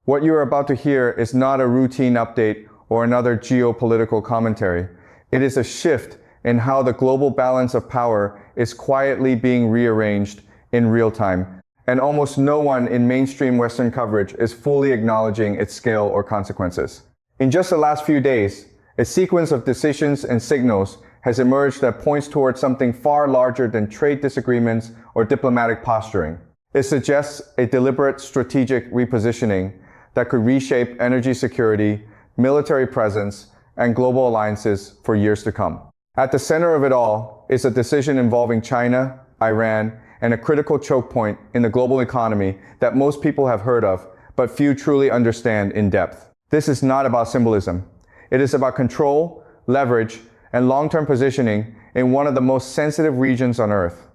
What you are about to hear is not a routine update or another geopolitical commentary. It is a shift in how the global balance of power is quietly being rearranged in real time, and almost no one in mainstream Western coverage is fully acknowledging its scale or consequences. In just the last few days, a sequence of decisions and signals has emerged that points towards something far larger than trade disagreements or diplomatic posturing. It suggests a deliberate strategic repositioning that could reshape energy security, military presence, and global alliances for years to come. At the center of it all is a decision involving China, Iran, and a critical choke point in the global economy that most people have heard of, but few truly understand in depth. This is not about symbolism. It is about control, leverage, and long-term positioning in one of the most sensitive regions on Earth.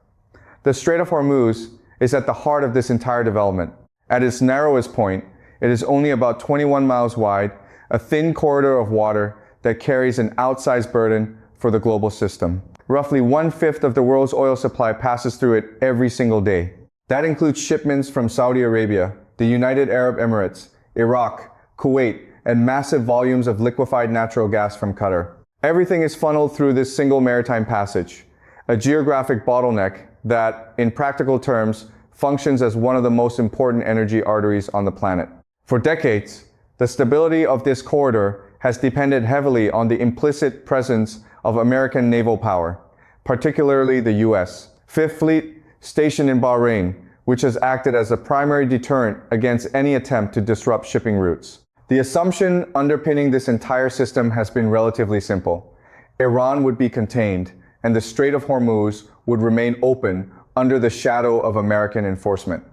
The Strait of Hormuz is at the heart of this entire development. At its narrowest point, it is only about 21 miles wide, a thin corridor of water that carries an outsized burden for the global system. Roughly 1/5 of the world's oil supply passes through it every single day. That includes shipments from Saudi Arabia, the United Arab Emirates, Iraq, Kuwait, and massive volumes of liquefied natural gas from Qatar. Everything is funneled through this single maritime passage, a geographic bottleneck that, in practical terms, functions as one of the most important energy arteries on the planet. For decades, the stability of this corridor has depended heavily on the implicit presence of American naval power, particularly the U.S. Fifth Fleet, stationed in Bahrain, which has acted as a primary deterrent against any attempt to disrupt shipping routes. The assumption underpinning this entire system has been relatively simple. Iran would be contained, and the Strait of Hormuz would remain open under the shadow of American enforcement.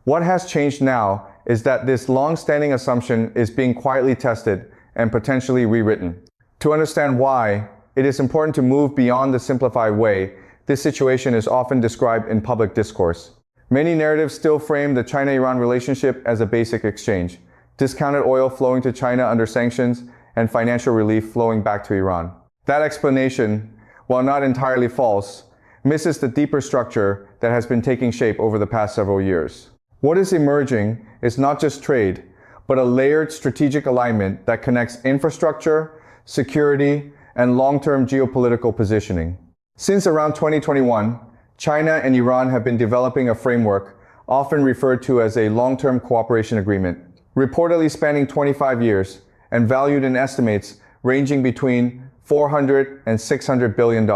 What has changed now is that this long-standing assumption is being quietly tested and potentially rewritten. To understand why, it is important to move beyond the simplified way this situation is often described in public discourse. Many narratives still frame the China-Iran relationship as a basic exchange, discounted oil flowing to China under sanctions, and financial relief flowing back to Iran. That explanation, while not entirely false, misses the deeper structure that has been taking shape over the past several years. What is emerging is not just trade, but a layered strategic alignment that connects infrastructure, security, and long-term geopolitical positioning. Since around 2021, China and Iran have been developing a framework often referred to as a long-term cooperation agreement, reportedly spanning 25 years and valued in estimates ranging between $400 and $600 billion.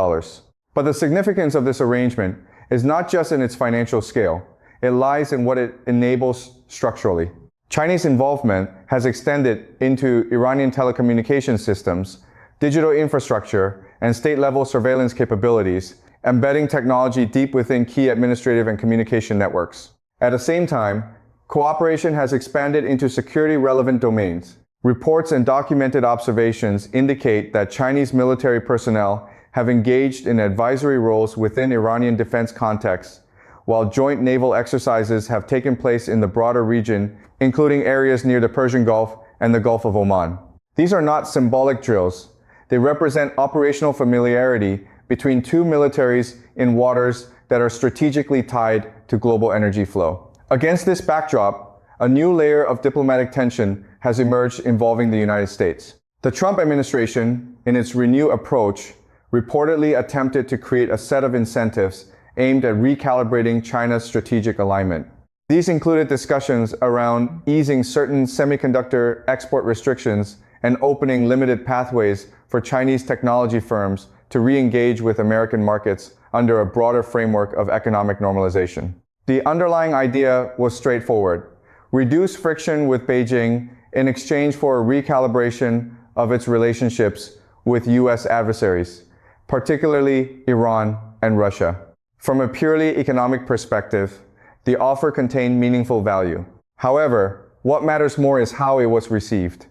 But the significance of this arrangement is not just in its financial scale. It lies in what it enables structurally. Chinese involvement has extended into Iranian telecommunication systems, digital infrastructure, and state-level surveillance capabilities, embedding technology deep within key administrative and communication networks. At the same time, cooperation has expanded into security-relevant domains. Reports and documented observations indicate that Chinese military personnel have engaged in advisory roles within Iranian defense contexts, while joint naval exercises have taken place in the broader region, including areas near the Persian Gulf and the Gulf of Oman. These are not symbolic drills. They represent operational familiarity between two militaries in waters that are strategically tied to global energy flow. Against this backdrop, a new layer of diplomatic tension has emerged involving the United States. The Trump administration, in its renewed approach, reportedly attempted to create a set of incentives aimed at recalibrating China's strategic alignment. These included discussions around easing certain semiconductor export restrictions and opening limited pathways for Chinese technology firms to re-engage with American markets under a broader framework of economic normalization. The underlying idea was straightforward: reduce friction with Beijing in exchange for a recalibration of its relationships with U.S. adversaries, particularly Iran and Russia. From a purely economic perspective, the offer contained meaningful value. However, what matters more is how it was received.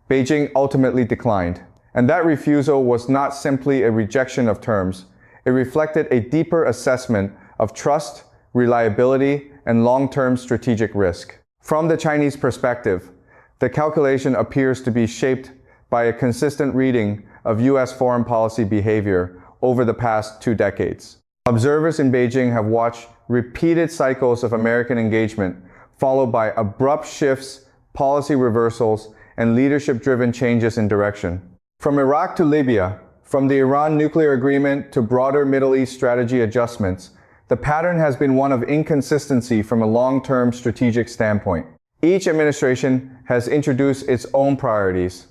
Beijing ultimately declined, and that refusal was not simply a rejection of terms. It reflected a deeper assessment of trust, reliability, and long-term strategic risk. From the Chinese perspective, the calculation appears to be shaped by a consistent reading of U.S. foreign policy behavior over the past 2 decades. Observers in Beijing have watched repeated cycles of American engagement, followed by abrupt shifts policy reversals, and leadership-driven changes in direction. From Iraq to Libya, from the Iran nuclear agreement to broader Middle East strategy adjustments, the pattern has been one of inconsistency from a long-term strategic standpoint. Each administration has introduced its own priorities,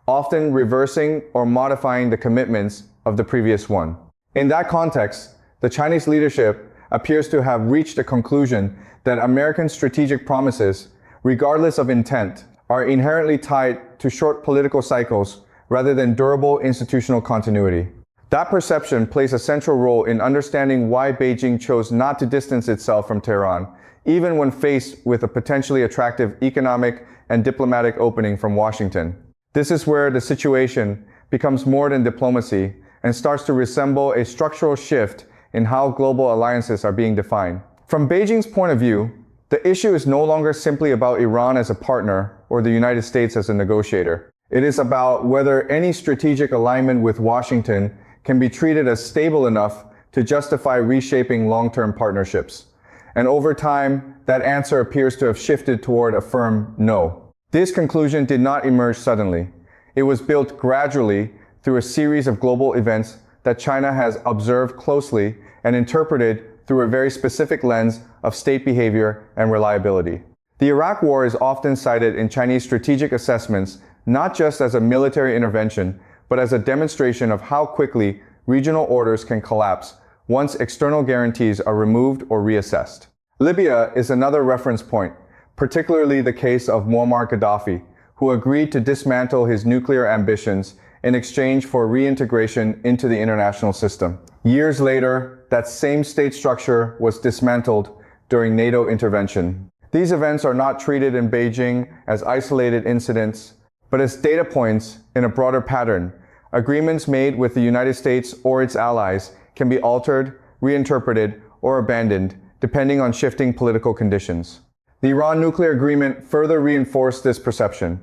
often reversing or modifying the commitments of the previous one. In that context, the Chinese leadership appears to have reached a conclusion that American strategic promises, regardless of intent, are inherently tied to short political cycles rather than durable institutional continuity. That perception plays a central role in understanding why Beijing chose not to distance itself from Tehran, even when faced with a potentially attractive economic and diplomatic opening from Washington. This is where the situation becomes more than diplomacy and starts to resemble a structural shift in how global alliances are being defined. From Beijing's point of view, the issue is no longer simply about Iran as a partner or the United States as a negotiator. It is about whether any strategic alignment with Washington can be treated as stable enough to justify reshaping long-term partnerships. And over time, that answer appears to have shifted toward a firm no. This conclusion did not emerge suddenly. It was built gradually through a series of global events that China has observed closely and interpreted through a very specific lens of state behavior and reliability. The Iraq War is often cited in Chinese strategic assessments not just as a military intervention, but as a demonstration of how quickly regional orders can collapse once external guarantees are removed or reassessed. Libya is another reference point, particularly the case of Muammar Gaddafi, who agreed to dismantle his nuclear ambitions in exchange for reintegration into the international system. Years later, that same state structure was dismantled during NATO intervention. These events are not treated in Beijing as isolated incidents, but as data points in a broader pattern. Agreements made with the United States or its allies can be altered, reinterpreted, or abandoned, depending on shifting political conditions. The Iran nuclear agreement further reinforced this perception.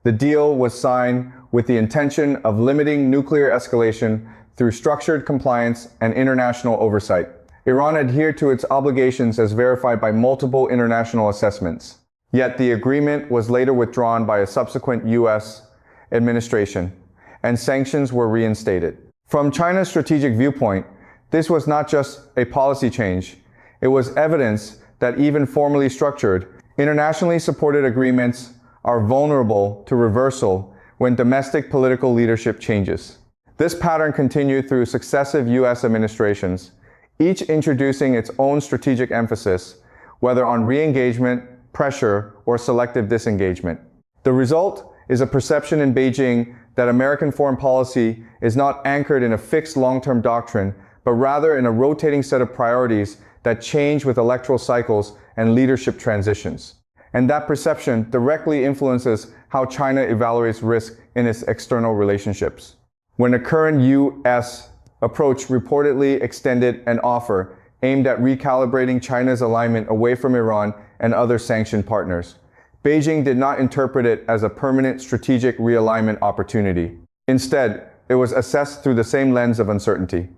The deal was signed with the intention of limiting nuclear escalation through structured compliance and international oversight. Iran adhered to its obligations as verified by multiple international assessments. Yet the agreement was later withdrawn by a subsequent U.S. administration, and sanctions were reinstated. From China's strategic viewpoint, this was not just a policy change. It was evidence that even formally structured, internationally supported agreements are vulnerable to reversal when domestic political leadership changes. This pattern continued through successive U.S. administrations, each introducing its own strategic emphasis, whether on re-engagement, pressure, or selective disengagement. The result is a perception in Beijing that American foreign policy is not anchored in a fixed long-term doctrine, but rather in a rotating set of priorities that change with electoral cycles and leadership transitions. And that perception directly influences how China evaluates risk in its external relationships. When the current U.S. approach reportedly extended an offer aimed at recalibrating China's alignment away from Iran and other sanctioned partners, Beijing did not interpret it as a permanent strategic realignment opportunity. Instead, it was assessed through the same lens of uncertainty.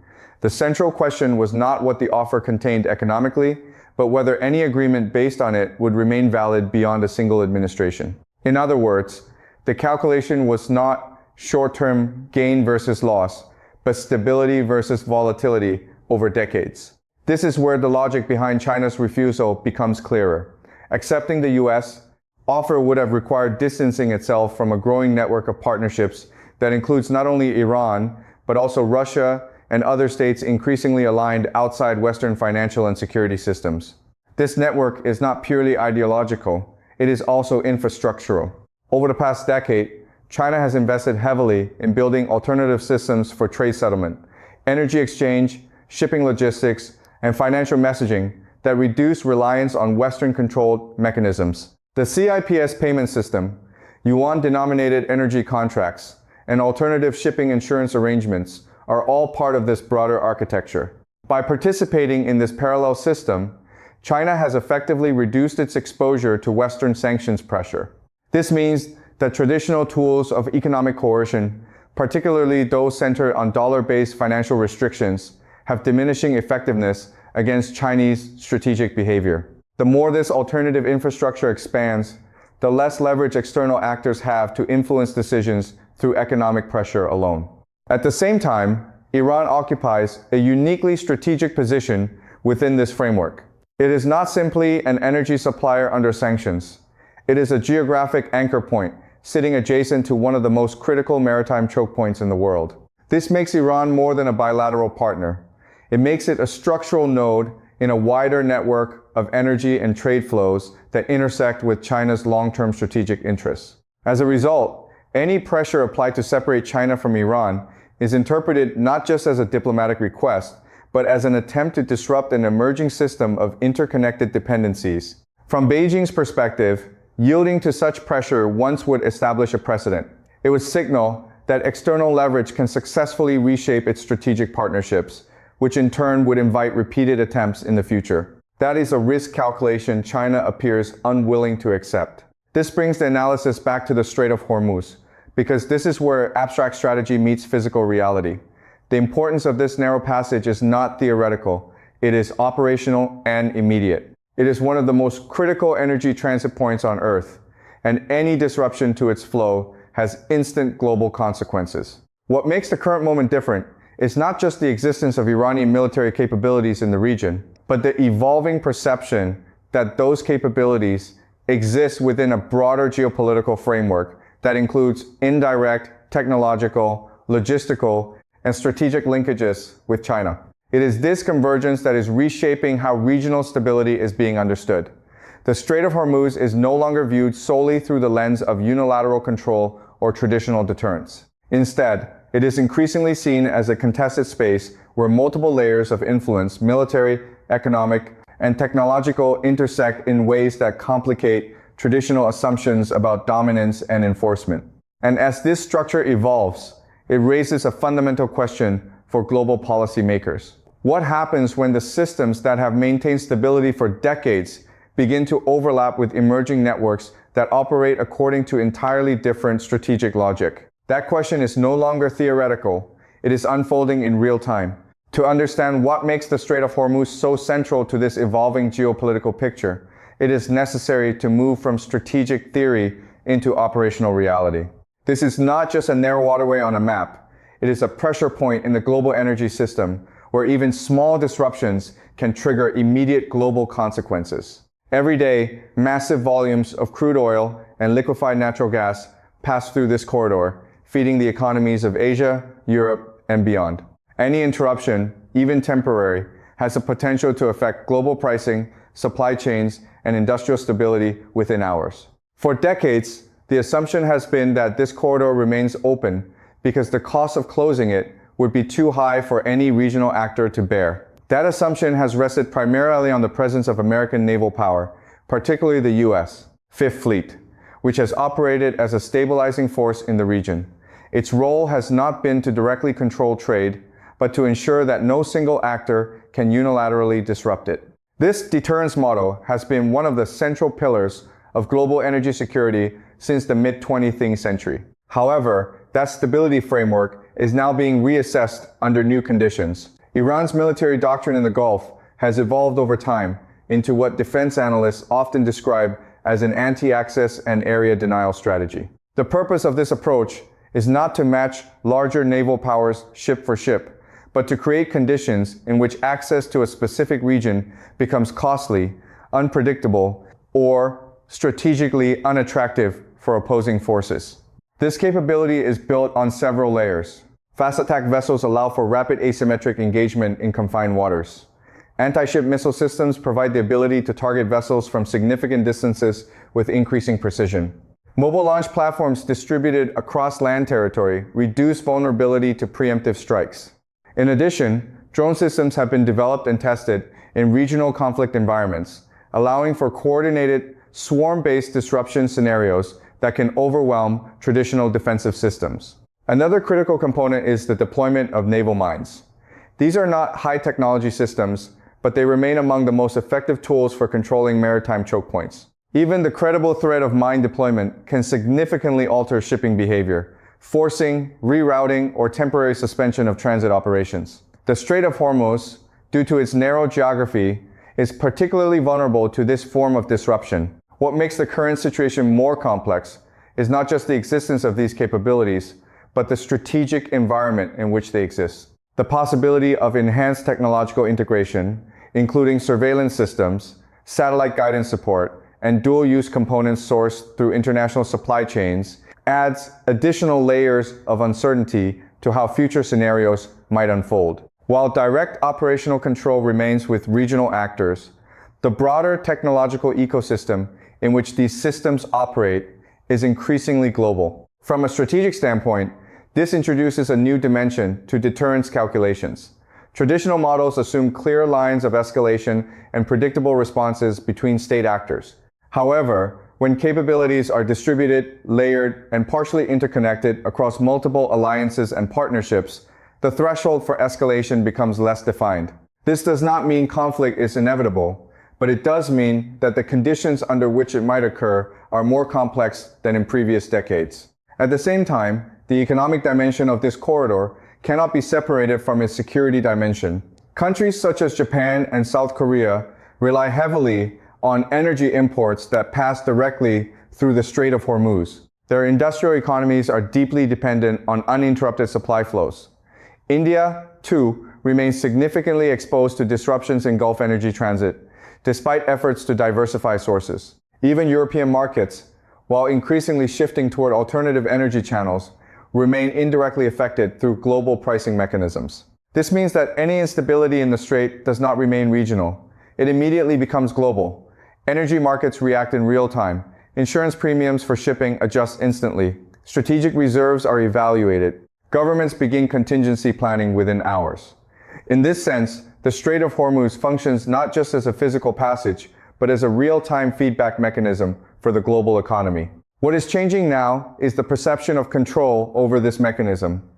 The central question was not what the offer contained economically, but whether any agreement based on it would remain valid beyond a single administration. In other words, the calculation was not short-term gain versus loss, but stability versus volatility over decades. This is where the logic behind China's refusal becomes clearer. Accepting the U.S. offer would have required distancing itself from a growing network of partnerships that includes not only Iran, but also Russia and other states increasingly aligned outside Western financial and security systems. This network is not purely ideological, it is also infrastructural. Over the past decade, China has invested heavily in building alternative systems for trade settlement, energy exchange, shipping logistics, and financial messaging that reduce reliance on Western-controlled mechanisms. The CIPS payment system, yuan-denominated energy contracts, and alternative shipping insurance arrangements are all part of this broader architecture. By participating in this parallel system, China has effectively reduced its exposure to Western sanctions pressure. This means that traditional tools of economic coercion, particularly those centered on dollar-based financial restrictions, have diminishing effectiveness against Chinese strategic behavior. The more this alternative infrastructure expands, the less leverage external actors have to influence decisions through economic pressure alone. At the same time, Iran occupies a uniquely strategic position within this framework. It is not simply an energy supplier under sanctions. It is a geographic anchor point, sitting adjacent to one of the most critical maritime choke points in the world. This makes Iran more than a bilateral partner. It makes it a structural node in a wider network of energy and trade flows that intersect with China's long-term strategic interests. As a result, any pressure applied to separate China from Iran is interpreted not just as a diplomatic request, but as an attempt to disrupt an emerging system of interconnected dependencies. From Beijing's perspective, yielding to such pressure once would establish a precedent. It would signal that external leverage can successfully reshape its strategic partnerships, which in turn would invite repeated attempts in the future. That is a risk calculation China appears unwilling to accept. This brings the analysis back to the Strait of Hormuz, because this is where abstract strategy meets physical reality. The importance of this narrow passage is not theoretical, it is operational and immediate. It is one of the most critical energy transit points on Earth, and any disruption to its flow has instant global consequences. What makes the current moment different is not just the existence of Iranian military capabilities in the region, but the evolving perception that those capabilities exist within a broader geopolitical framework that includes indirect, technological, logistical, and strategic linkages with China. It is this convergence that is reshaping how regional stability is being understood. The Strait of Hormuz is no longer viewed solely through the lens of unilateral control or traditional deterrence. Instead, it is increasingly seen as a contested space where multiple layers of influence, military, economic, and technological intersect in ways that complicate traditional assumptions about dominance and enforcement. And as this structure evolves, it raises a fundamental question for global policymakers. What happens when the systems that have maintained stability for decades begin to overlap with emerging networks that operate according to entirely different strategic logic? That question is no longer theoretical, it is unfolding in real time. To understand what makes the Strait of Hormuz so central to this evolving geopolitical picture, it is necessary to move from strategic theory into operational reality. This is not just a narrow waterway on a map. It is a pressure point in the global energy system where even small disruptions can trigger immediate global consequences. Every day, massive volumes of crude oil and liquefied natural gas pass through this corridor, feeding the economies of Asia, Europe, and beyond. Any interruption, even temporary, has the potential to affect global pricing, supply chains, and industrial stability within hours. For decades, the assumption has been that this corridor remains open because the cost of closing it would be too high for any regional actor to bear. That assumption has rested primarily on the presence of American naval power, particularly the U.S. Fifth Fleet, which has operated as a stabilizing force in the region. Its role has not been to directly control trade, but to ensure that no single actor can unilaterally disrupt it. This deterrence model has been one of the central pillars of global energy security since the mid-20th century. However, that stability framework is now being reassessed under new conditions. Iran's military doctrine in the Gulf has evolved over time into what defense analysts often describe as an anti-access and area denial strategy. The purpose of this approach is not to match larger naval powers ship for ship, but to create conditions in which access to a specific region becomes costly, unpredictable, or strategically unattractive for opposing forces. This capability is built on several layers. Fast attack vessels allow for rapid asymmetric engagement in confined waters. Anti-ship missile systems provide the ability to target vessels from significant distances with increasing precision. Mobile launch platforms distributed across land territory reduce vulnerability to preemptive strikes. In addition, drone systems have been developed and tested in regional conflict environments, allowing for coordinated, swarm-based disruption scenarios that can overwhelm traditional defensive systems. Another critical component is the deployment of naval mines. These are not high-technology systems, but they remain among the most effective tools for controlling maritime choke points. Even the credible threat of mine deployment can significantly alter shipping behavior, forcing, rerouting, or temporary suspension of transit operations. The Strait of Hormuz, due to its narrow geography, is particularly vulnerable to this form of disruption. What makes the current situation more complex is not just the existence of these capabilities, but the strategic environment in which they exist. The possibility of enhanced technological integration, including surveillance systems, satellite guidance support, and dual-use components sourced through international supply chains, adds additional layers of uncertainty to how future scenarios might unfold. While direct operational control remains with regional actors, the broader technological ecosystem in which these systems operate is increasingly global. From a strategic standpoint, this introduces a new dimension to deterrence calculations. Traditional models assume clear lines of escalation and predictable responses between state actors. However, when capabilities are distributed, layered, and partially interconnected across multiple alliances and partnerships, the threshold for escalation becomes less defined. This does not mean conflict is inevitable, but it does mean that the conditions under which it might occur are more complex than in previous decades. At the same time, the economic dimension of this corridor cannot be separated from its security dimension. Countries such as Japan and South Korea rely heavily on energy imports that pass directly through the Strait of Hormuz. Their industrial economies are deeply dependent on uninterrupted supply flows. India, too, remains significantly exposed to disruptions in Gulf energy transit, despite efforts to diversify sources. Even European markets, while increasingly shifting toward alternative energy channels, remain indirectly affected through global pricing mechanisms. This means that any instability in the strait does not remain regional. It immediately becomes global. Energy markets react in real time. Insurance premiums for shipping adjust instantly. Strategic reserves are evaluated. Governments begin contingency planning within hours. In this sense, the Strait of Hormuz functions not just as a physical passage, but as a real-time feedback mechanism for the global economy. What is changing now is the perception of control over this mechanism.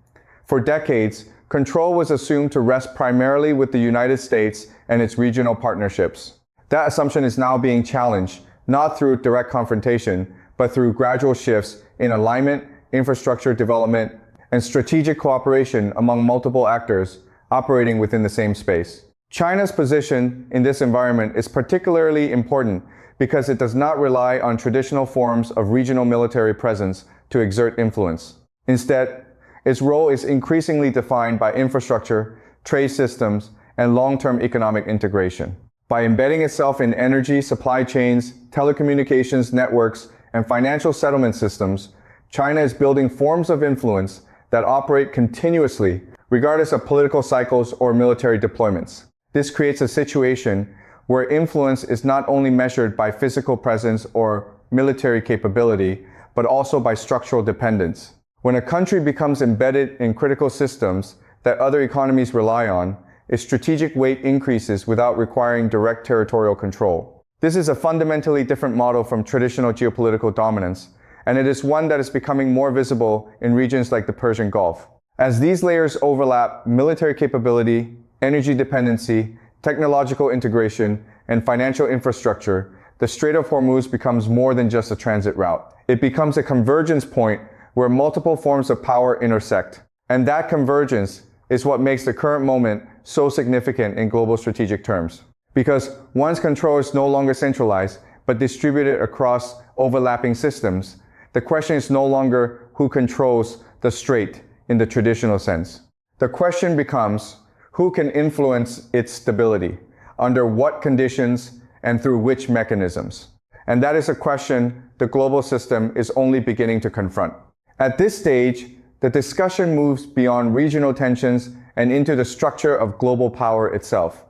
For decades, control was assumed to rest primarily with the United States and its regional partnerships. That assumption is now being challenged, not through direct confrontation, but through gradual shifts in alignment, infrastructure development, and strategic cooperation among multiple actors operating within the same space. China's position in this environment is particularly important because it does not rely on traditional forms of regional military presence to exert influence. Instead, its role is increasingly defined by infrastructure, trade systems, and long-term economic integration. By embedding itself in energy supply chains, telecommunications networks, and financial settlement systems, China is building forms of influence that operate continuously, regardless of political cycles or military deployments. This creates a situation where influence is not only measured by physical presence or military capability, but also by structural dependence. When a country becomes embedded in critical systems that other economies rely on, its strategic weight increases without requiring direct territorial control. This is a fundamentally different model from traditional geopolitical dominance, and it is one that is becoming more visible in regions like the Persian Gulf. As these layers overlap, military capability, energy dependency, technological integration, and financial infrastructure, the Strait of Hormuz becomes more than just a transit route. It becomes a convergence point where multiple forms of power intersect. And that convergence is what makes the current moment so significant in global strategic terms. Because once control is no longer centralized, but distributed across overlapping systems, the question is no longer who controls the strait in the traditional sense. The question becomes who can influence its stability, under what conditions, and through which mechanisms. And that is a question the global system is only beginning to confront. At this stage, the discussion moves beyond regional tensions and into the structure of global power itself.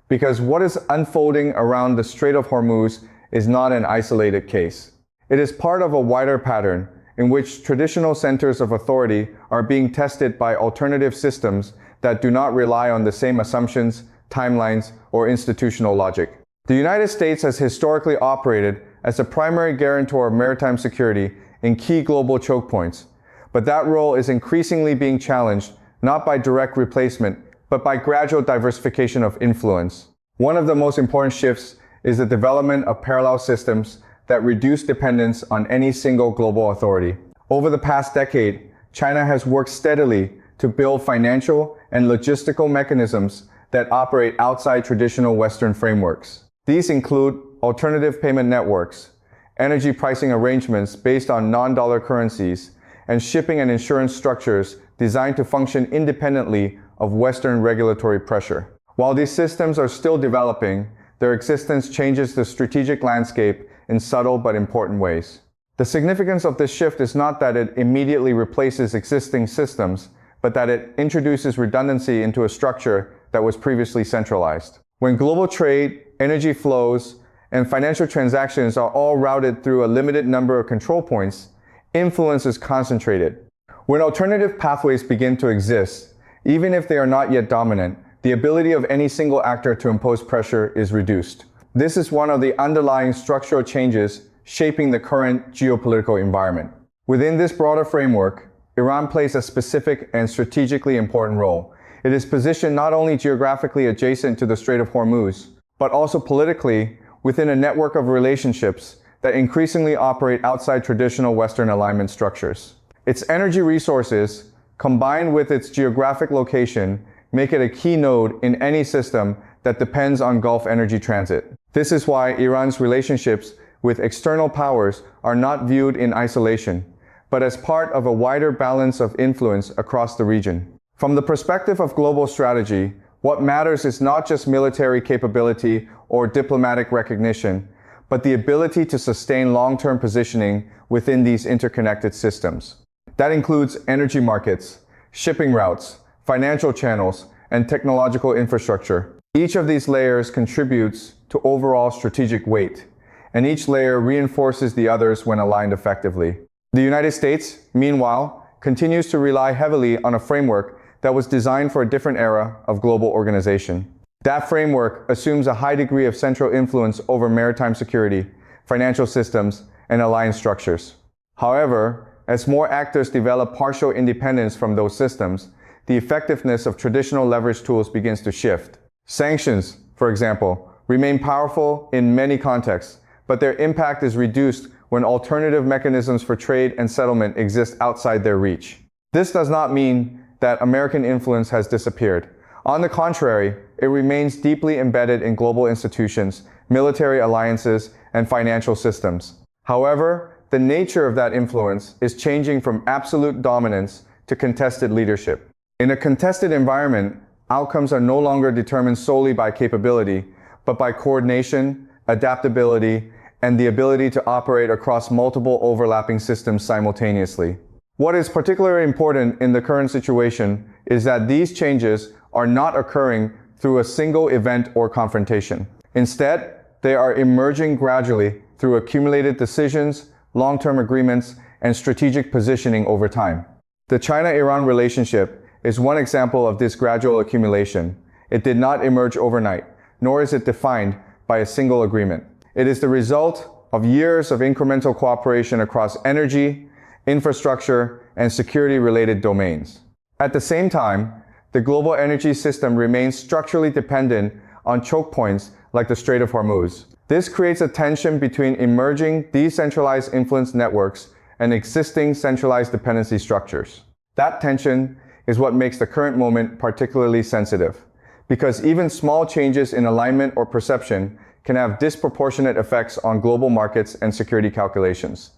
Because what is unfolding around the Strait of Hormuz is not an isolated case. It is part of a wider pattern in which traditional centers of authority are being tested by alternative systems that do not rely on the same assumptions, timelines, or institutional logic. The United States has historically operated as a primary guarantor of maritime security in key global choke points, but that role is increasingly being challenged not by direct replacement, but by gradual diversification of influence. One of the most important shifts is the development of parallel systems that reduce dependence on any single global authority. Over the past decade, China has worked steadily to build financial and logistical mechanisms that operate outside traditional Western frameworks. These include alternative payment networks, energy pricing arrangements based on non-dollar currencies, and shipping and insurance structures designed to function independently of Western regulatory pressure. While these systems are still developing, their existence changes the strategic landscape in subtle but important ways. The significance of this shift is not that it immediately replaces existing systems, but that it introduces redundancy into a structure that was previously centralized. When global trade, energy flows, and financial transactions are all routed through a limited number of control points, influence is concentrated. When alternative pathways begin to exist, even if they are not yet dominant, the ability of any single actor to impose pressure is reduced. This is one of the underlying structural changes shaping the current geopolitical environment. Within this broader framework, Iran plays a specific and strategically important role. It is positioned not only geographically adjacent to the Strait of Hormuz, but also politically within a network of relationships that increasingly operate outside traditional Western alignment structures. Its energy resources, combined with its geographic location, make it a key node in any system that depends on Gulf energy transit. This is why Iran's relationships with external powers are not viewed in isolation, but as part of a wider balance of influence across the region. From the perspective of global strategy, what matters is not just military capability or diplomatic recognition, but the ability to sustain long-term positioning within these interconnected systems. That includes energy markets, shipping routes, financial channels, and technological infrastructure. Each of these layers contributes to overall strategic weight, and each layer reinforces the others when aligned effectively. The United States, meanwhile, continues to rely heavily on a framework that was designed for a different era of global organization. That framework assumes a high degree of central influence over maritime security, financial systems, and alliance structures. However, as more actors develop partial independence from those systems, the effectiveness of traditional leverage tools begins to shift. Sanctions, for example, remain powerful in many contexts, but their impact is reduced when alternative mechanisms for trade and settlement exist outside their reach. This does not mean that American influence has disappeared. On the contrary, it remains deeply embedded in global institutions, military alliances, and financial systems. However, the nature of that influence is changing from absolute dominance to contested leadership. In a contested environment, outcomes are no longer determined solely by capability, but by coordination, adaptability, and the ability to operate across multiple overlapping systems simultaneously. What is particularly important in the current situation is that these changes are not occurring through a single event or confrontation. Instead, they are emerging gradually through accumulated decisions, long-term agreements, and strategic positioning over time. The China-Iran relationship is one example of this gradual accumulation. It did not emerge overnight, nor is it defined by a single agreement. It is the result of years of incremental cooperation across energy, infrastructure, and security-related domains. At the same time, the global energy system remains structurally dependent on choke points like the Strait of Hormuz. This creates a tension between emerging decentralized influence networks and existing centralized dependency structures. That tension is what makes the current moment particularly sensitive, because even small changes in alignment or perception can have disproportionate effects on global markets and security calculations.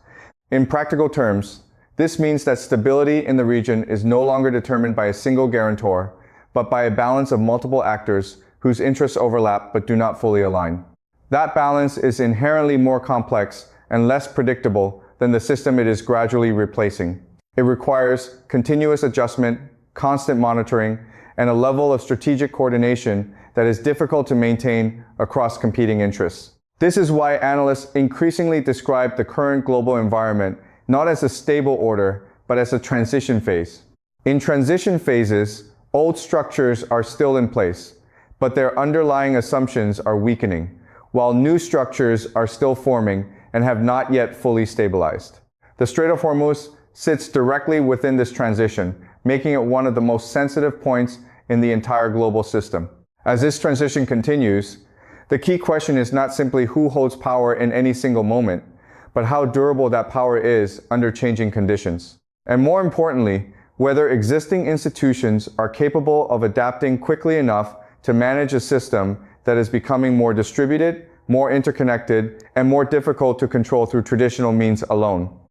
In practical terms, this means that stability in the region is no longer determined by a single guarantor, but by a balance of multiple actors whose interests overlap but do not fully align. That balance is inherently more complex and less predictable than the system it is gradually replacing. It requires continuous adjustment, constant monitoring, and a level of strategic coordination that is difficult to maintain across competing interests. This is why analysts increasingly describe the current global environment not as a stable order, but as a transition phase. In transition phases, old structures are still in place, but their underlying assumptions are weakening, while new structures are still forming and have not yet fully stabilized. The Strait of Hormuz sits directly within this transition, making it one of the most sensitive points in the entire global system. As this transition continues, the key question is not simply who holds power in any single moment, but how durable that power is under changing conditions. And more importantly, whether existing institutions are capable of adapting quickly enough to manage a system that is becoming more distributed, more interconnected, and more difficult to control through traditional means alone.